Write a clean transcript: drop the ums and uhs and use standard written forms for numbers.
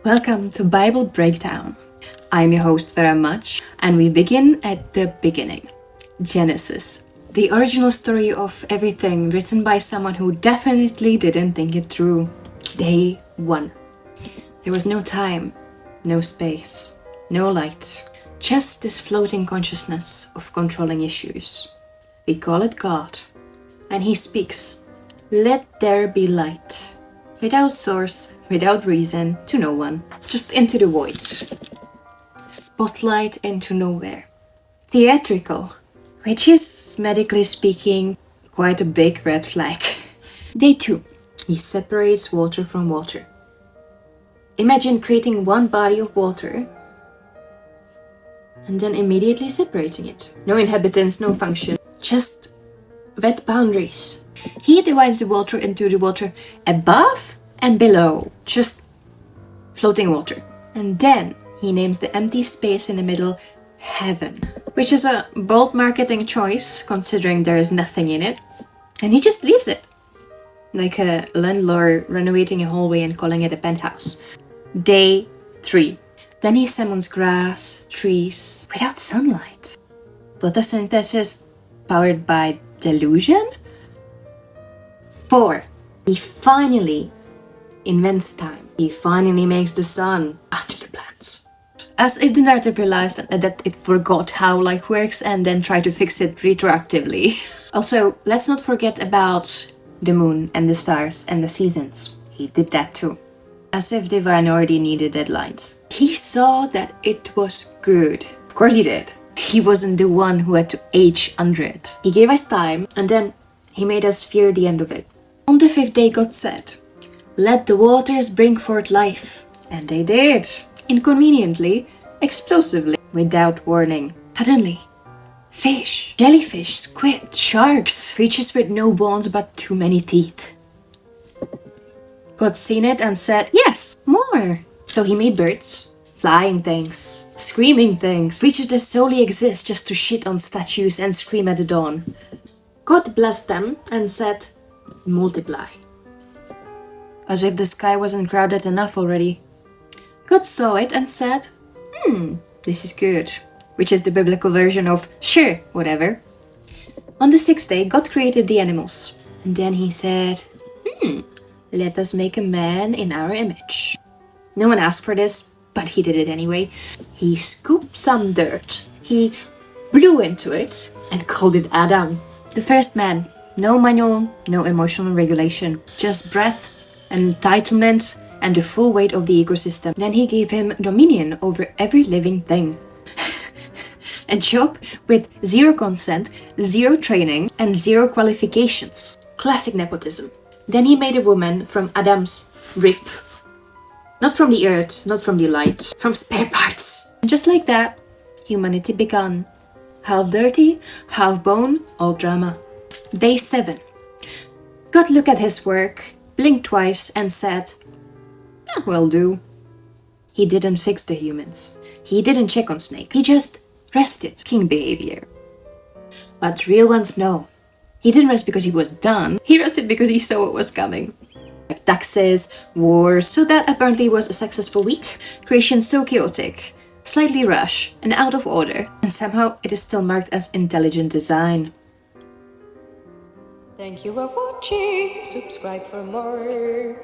Welcome to Bible Breakdown. I'm your host Vera Much, and we begin at the beginning. Genesis, the original story of everything written by someone who definitely didn't think it through. Day 1. There was no time, no space, no light, just this floating consciousness of controlling issues. We call it God, and He speaks, "Let there be light." Without source, without reason, to no one, just into the void. Spotlight into nowhere. Theatrical, which is, medically speaking, quite a big red flag. Day 2. He separates water from water. Imagine creating one body of water and then immediately separating it. No inhabitants, no function, just wet boundaries. He divides the water into the water above and below, just floating water. And then he names the empty space in the middle heaven, which is a bold marketing choice considering there is nothing in it. And he just leaves it, like a landlord renovating a hallway and calling it a penthouse. Day 3. Then he summons grass, trees, without sunlight. Photosynthesis powered by delusion? 4. He finally invents time. He finally makes the sun after the plants. As if the narrative realized that it forgot how life works and then tried to fix it retroactively. Also, let's not forget about the moon and the stars and the seasons. He did that too. As if divine already needed deadlines. He saw that it was good. Of course he did. He wasn't the one who had to age under it. He gave us time and then he made us fear the end of it. On the 5th day, God said, "Let the waters bring forth life." And they did. Inconveniently, explosively, without warning. Suddenly, fish, jellyfish, squid, sharks, creatures with no bones but too many teeth. God seen it and said, "Yes, more." So he made birds, flying things, screaming things, creatures that solely exist just to shit on statues and scream at the dawn. God blessed them and said, "Multiply." As if the sky wasn't crowded enough already. God saw it and said, this is good. Which is the biblical version of, sure, whatever. On the 6th day, God created the animals. And then he said, let us make a man in our image. No one asked for this, but he did it anyway. He scooped some dirt. He blew into it and called it Adam. The first man. No manual, no emotional regulation. Just breath, entitlement, and the full weight of the ecosystem. Then he gave him dominion over every living thing. A job with zero consent, zero training, and zero qualifications. Classic nepotism. Then he made a woman from Adam's rib. Not from the earth, not from the light, from spare parts. And just like that, humanity began. Half dirty, half bone, all drama. Day 7. God looked at his work, blinked twice, and said, "Will do." He didn't fix the humans. He didn't check on Snake. He just rested. King behavior. But real ones know. He didn't rest because he was done. He rested because he saw what was coming. Like taxes, wars. So that apparently was a successful week. Creation so chaotic, slightly rushed, and out of order. And somehow it is still marked as intelligent design. Thank you for watching. Subscribe for more.